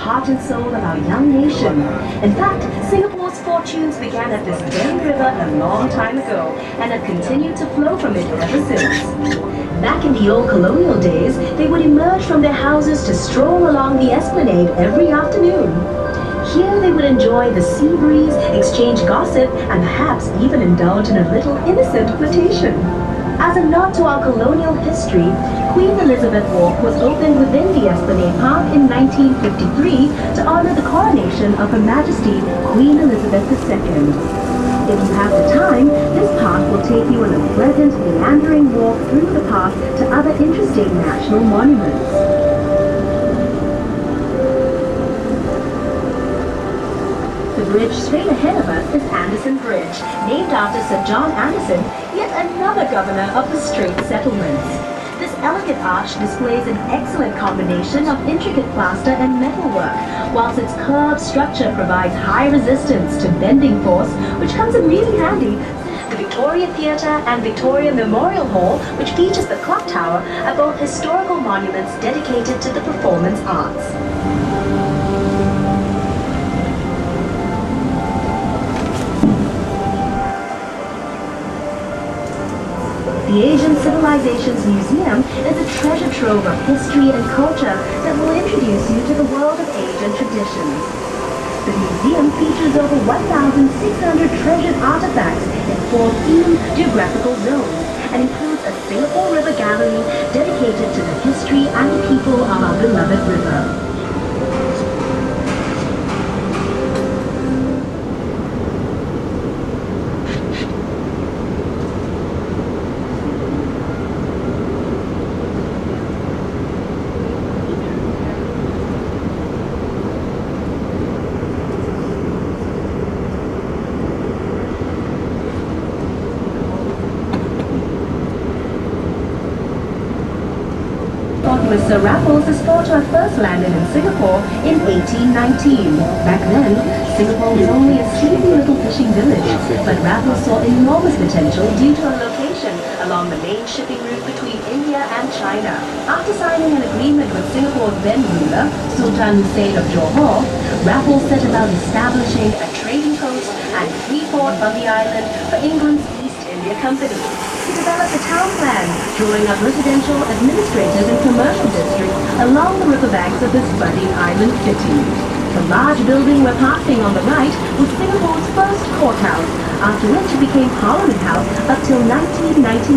heart and soul of our young nation. In fact, Singapore's fortunes began at this very river a long time ago and have continued to flow from it ever since. Back in the old colonial days, they would emerge from their houses to stroll along the esplanade every afternoon. Here they would enjoy the sea breeze, exchange gossip, and perhaps even indulge in a little innocent flirtation. As a nod to our colonial history, Queen Elizabeth Walk was opened within the Esplanade Park in 1953 to honor the coronation of Her Majesty Queen Elizabeth II. If you have the time, this park will take you on a pleasant, meandering walk through the park to other interesting national monuments. The bridge straight ahead of us is Anderson Bridge, named after Sir John Anderson, yet another governor of the Strait Settlements. This elegant arch displays an excellent combination of intricate plaster and metalwork, whilst its curved structure provides high resistance to bending force, which comes in really handy. The Victoria Theatre and Victoria Memorial Hall, which features the clock tower, are both historical monuments dedicated to the performance arts. The Asian Civilizations Museum is a treasure trove of history and culture that will introduce you to the world of Asian traditions. The museum features over 1,600 treasured artifacts in 4 themed geographical zones and includes a Singapore River gallery dedicated to the history and the people of our beloved river. Sir Raffles is thought to have first landed in Singapore in 1819. Back then, Singapore was only a sleepy little fishing village, but Raffles saw enormous potential due to a location along the main shipping route between India and China. After signing an agreement with Singapore's then ruler, Sultan Hussein of Johor, Raffles set about establishing a trading post and free port on the island for England's East India Company. He developed a town plan, drawing up residential, administrative, and commercial districts along the riverbanks of this budding island city. The large building we're passing on the right was Singapore's first courthouse, after which it became Parliament House up till 1999,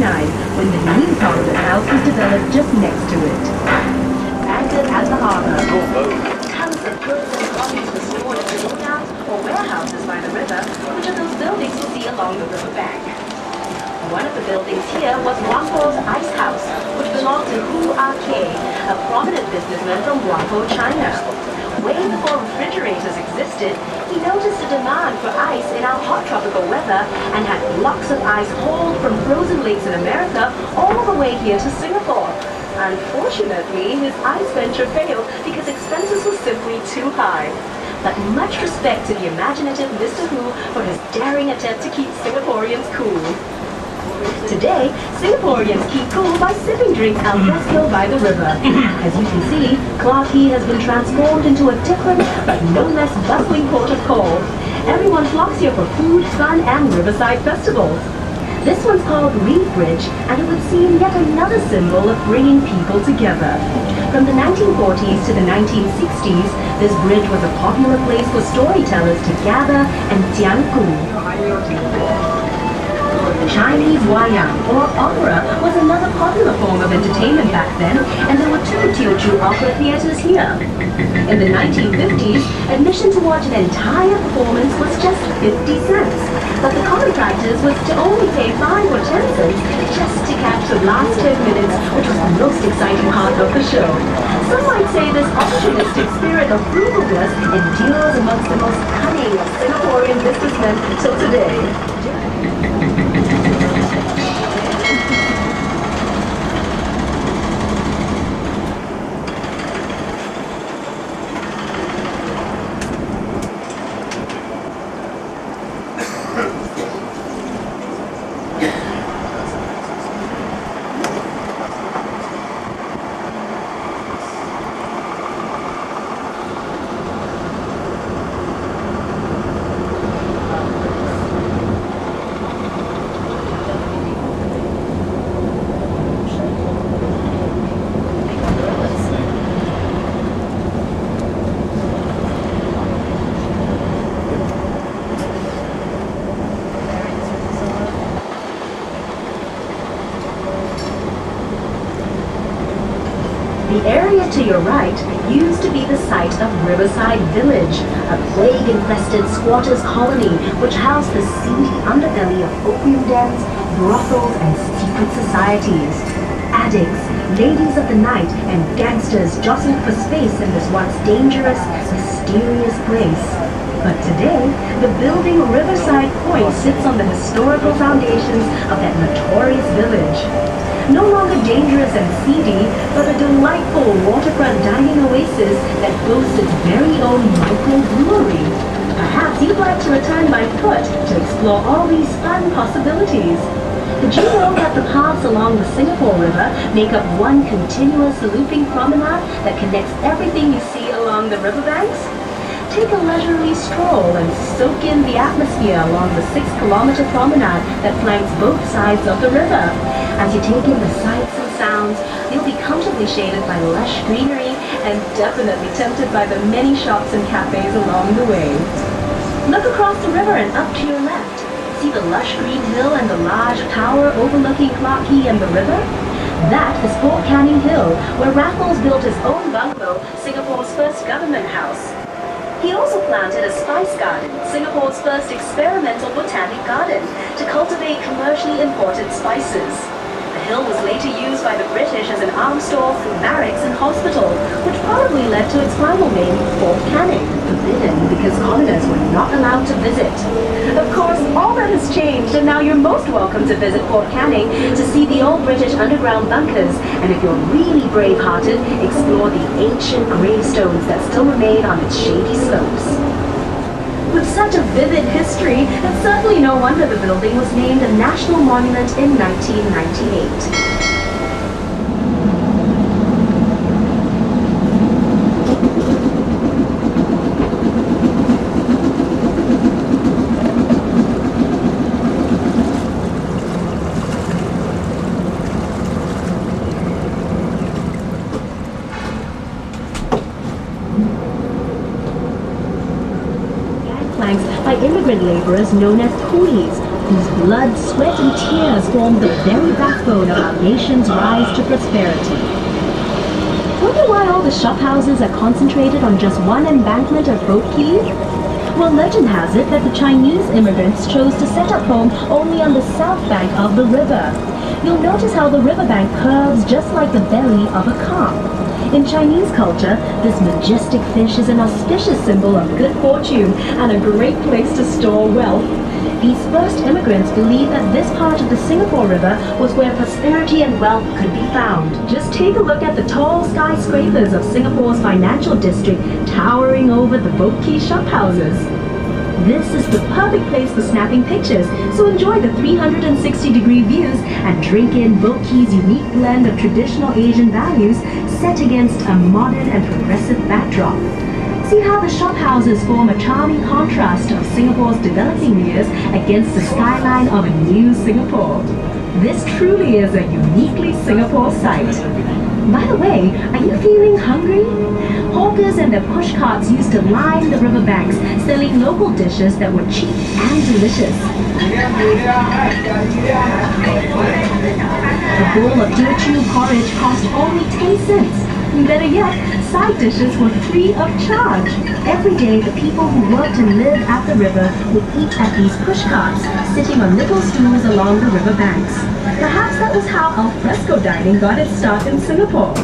when the new Parliament House was developed just next to it. Anchored at the harbour, tons of goods and bodies were stored at the lookouts or warehouses by the river, which are those buildings you see along the riverbank. One of the buildings here was Whampoa's Ice House, which belonged to Hu Ah-kay, a prominent businessman from Whampoa, China. Way before refrigerators existed, he noticed a demand for ice in our hot tropical weather and had blocks of ice hauled from frozen lakes in America all the way here to Singapore. Unfortunately, his ice venture failed because expenses were simply too high. But much respect to the imaginative Mr. Hu for his daring attempt to keep Singaporeans cool. Today, Singaporeans keep cool by sipping drinks al fresco by the river. As you can see, Clarke Quay has been transformed into a different but no less bustling port of call. Everyone flocks here for food, fun, and riverside festivals. This one's called Reef Bridge, and it would seem yet another symbol of bringing people together. From the 1940s to the 1960s, this bridge was a popular place for storytellers to gather and jiangku. Chinese wayang, or opera, was another popular form of entertainment back then, and there were 2 Teochew opera theatres here. In the 1950s, admission to watch an entire performance was just 50 cents, but the common practice was to only pay 5 or 10 cents just to catch the last 10 minutes, which was the most exciting part of the show. Some might say this opportunistic spirit of frugalness endures amongst the most cunning of Singaporean businessmen till today. The area to your right used to be the site of Riverside Village, a plague-infested squatters' colony which housed the seedy underbelly of opium dens, brothels, and secret societies. Addicts, ladies of the night, and gangsters jostled for space in this once dangerous, mysterious place. But today, the building Riverside Point sits on the historical foundations of that notorious village. No longer dangerous and seedy, but a delightful waterfront dining oasis that boasts its very own microbrewery. Perhaps you'd like to return by foot to explore all these fun possibilities. Did you know that the paths along the Singapore River make up one continuous looping promenade that connects everything you see along the riverbanks? Take a leisurely stroll and soak in the atmosphere along the 6-kilometer promenade that flanks both sides of the river. As you take in the sights and sounds, you'll be comfortably shaded by lush greenery and definitely tempted by the many shops and cafes along the way. Look across the river and up to your left. See the lush green hill and the large tower overlooking Clarke Quay and the river? That is Fort Canning Hill, where Raffles built his own bungalow, Singapore's first government house. He also planted a spice garden, Singapore's first experimental botanic garden, to cultivate commercially imported spices. The hill was later used by the British as an arms store, barracks, and hospital, which probably led to its final name, Fort Canning, forbidden because commoners were not allowed to visit. Of course, all that has changed, and now you're most welcome to visit Fort Canning to see the old British underground bunkers, and if you're really brave-hearted, explore the ancient gravestones that still remain on its shady slopes. With such a vivid history, it's certainly no wonder the building was named a national monument in 1998. By immigrant laborers known as coolies, whose blood, sweat, and tears formed the very backbone of our nation's rise to prosperity. Wonder why all the shophouses are concentrated on just one embankment of Boat Quay? Well, legend has it that the Chinese immigrants chose to set up home only on the south bank of the river. You'll notice how the riverbank curves just like the belly of a carp. In Chinese culture, this majestic fish is an auspicious symbol of good fortune and a great place to store wealth. These first immigrants believed that this part of the Singapore River was where prosperity and wealth could be found. Just take a look at the tall skyscrapers of Singapore's financial district towering over the Boat Quay shophouses. This is the perfect place for snapping pictures, so enjoy the 360-degree views and drink in Boat Quay's unique blend of traditional Asian values set against a modern and progressive backdrop. See how the shophouses form a charming contrast of Singapore's developing years against the skyline of a new Singapore. This truly is a uniquely Singapore sight. By the way, are you feeling hungry? Hawkers and their pushcarts used to line the riverbanks, selling local dishes that were cheap and delicious. A bowl of Teochew porridge cost only 10 cents. Better yet, side dishes were free of charge. Every day, the people who worked and lived at the river would eat at these pushcarts, sitting on little stools along the river banks. Perhaps that was how al fresco dining got its start in Singapore.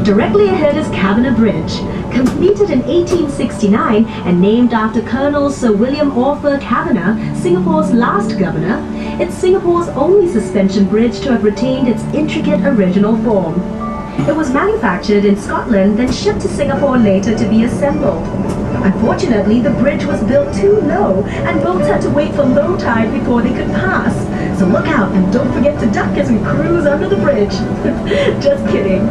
Directly ahead is Cavenagh Bridge. Completed in 1869 and named after Colonel Sir William Orford Cavenagh, Singapore's last governor, it's Singapore's only suspension bridge to have retained its intricate original form. It was manufactured in Scotland, then shipped to Singapore later to be assembled. Unfortunately, the bridge was built too low, and boats had to wait for low tide before they could pass. So look out and don't forget to duck as we cruise under the bridge. Just kidding.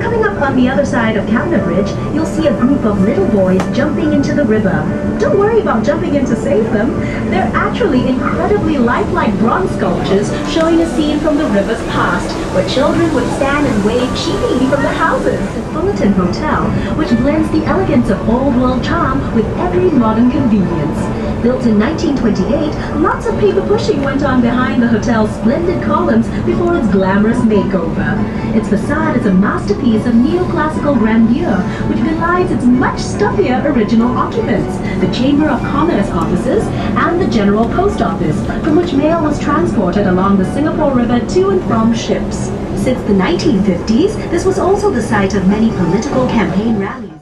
Coming up on the other side of Cavenagh Bridge, you'll see a group of little boys jumping into the river. Don't worry about jumping in to save them. They're actually incredibly lifelike bronze sculptures showing a scene from the river's past, where children would stand and wave cheekily from the houses. The Fullerton Hotel, which blends the elegance of old world charm with every modern convenience. Built in 1928, lots of paper pushing went on behind the hotel's splendid columns before its glamorous makeover. Its facade is a masterpiece of neoclassical grandeur, which belies its much stuffier original occupants, the Chamber of Commerce offices and the General Post Office, from which mail was transported along the Singapore River to and from ships. Since the 1950s, this was also the site of many political campaign rallies.